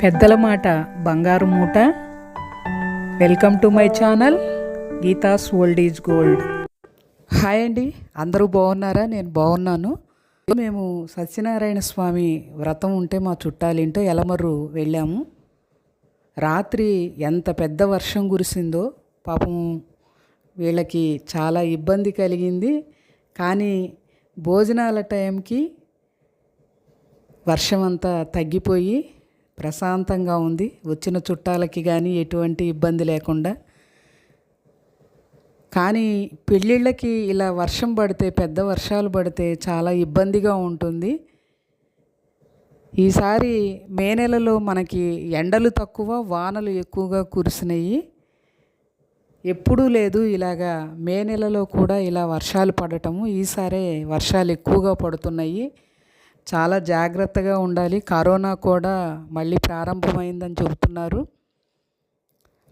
పెద్దల మాట బంగారు మూట. Welcome to my channel Geetha's old is gold. Hi అండి, అందరూ బాగున్నారా? నేను బాగున్నాను. మేము సత్యనారాయణ స్వామి వ్రతం ఉంటే మా చుట్టాలింటో ఎలమర్రు వెళ్ళాము. రాత్రి ఎంత పెద్ద వర్షం కురిసిందో పాపం వీళ్ళకి చాలా ఇబ్బంది కలిగింది. కానీ భోజనాల టైంకి వర్షం అంతా తగ్గిపోయి ప్రశాంతంగా ఉంది. వచ్చిన చుట్టాలకి కానీ ఎటువంటి ఇబ్బంది లేకుండా. కానీ పెళ్ళిళ్ళకి ఇలా వర్షం పడితే, పెద్ద వర్షాలు పడితే చాలా ఇబ్బందిగా ఉంటుంది. ఈసారి మే నెలలో మనకి ఎండలు తక్కువ, వానలు ఎక్కువగా కురిసినాయి. ఎప్పుడూ లేదు ఇలాగా మే నెలలో కూడా ఇలా వర్షాలు పడటము. ఈసారే వర్షాలు ఎక్కువగా పడుతున్నాయి. చాలా జాగ్రత్తగా ఉండాలి. కరోనా కూడా మళ్ళీ ప్రారంభమైందని చెబుతున్నారు.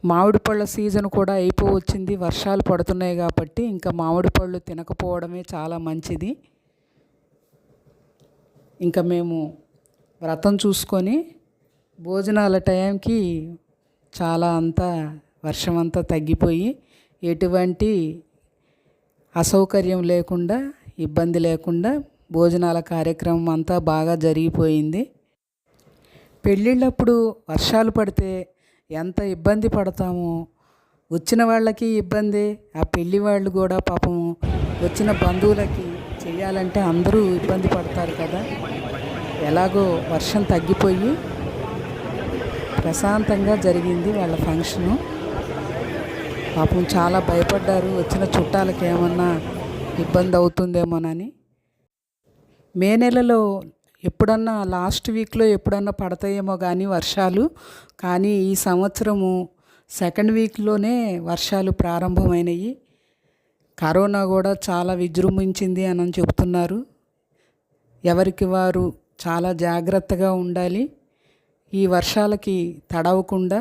మామిడి పళ్ళ సీజన్ కూడా అయిపోవచ్చింది. వర్షాలు పడుతున్నాయి కాబట్టి ఇంకా మామిడి పళ్ళు తినకపోవడమే చాలా మంచిది. ఇంకా మేము వ్రతం చూసుకొని భోజనాల టైంకి చాలా అంతా వర్షం అంతా తగ్గిపోయి ఎటువంటి అసౌకర్యం లేకుండా, ఇబ్బంది లేకుండా భోజనాల కార్యక్రమం అంతా బాగా జరిగిపోయింది. పెళ్ళిళ్ళప్పుడు వర్షాలు పడితే ఎంత ఇబ్బంది పడతామో, వచ్చిన వాళ్ళకి ఇబ్బంది, ఆ పెళ్ళి వాళ్ళు కూడా పాపము వచ్చిన బంధువులకి చేయాలంటే అందరూ ఇబ్బంది పడతారు కదా. ఎలాగో వర్షం తగ్గిపోయి ప్రశాంతంగా జరిగింది వాళ్ళ ఫంక్షను. పాపం చాలా భయపడ్డారు, వచ్చిన చుట్టాలకి ఏమన్నా ఇబ్బంది అవుతుందేమోనని. మే నెలలో ఎప్పుడన్నా లాస్ట్ వీక్లో ఎప్పుడన్నా పడతాయేమో కానీ వర్షాలు, కానీ ఈ సంవత్సరము సెకండ్ వీక్లోనే వర్షాలు ప్రారంభమైనవి. కరోనా కూడా చాలా విజృంభించింది అని చెబుతున్నారు. ఎవరికి వారు చాలా జాగ్రత్తగా ఉండాలి. ఈ వర్షాలకి తడవకుండా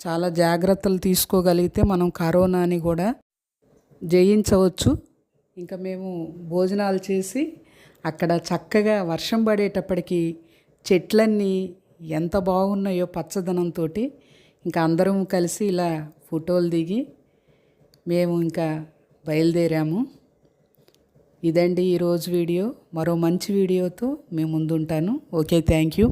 చాలా జాగ్రత్తలు తీసుకోగలిగితే మనం కరోనాని కూడా జయించవచ్చు. ఇంకా మేము భోజనాలు చేసి అక్కడ చక్కగా వర్షం పడేటప్పటికి చెట్లన్నీ ఎంత బాగున్నాయో పచ్చదనంతో. ఇంకా అందరం కలిసి ఇలా ఫోటోలు దిగి మేము ఇంకా బయలుదేరాము. ఇదండి ఈరోజు వీడియో. మరో మంచి వీడియోతో మేము ముందుంటాను. Okay, thank you.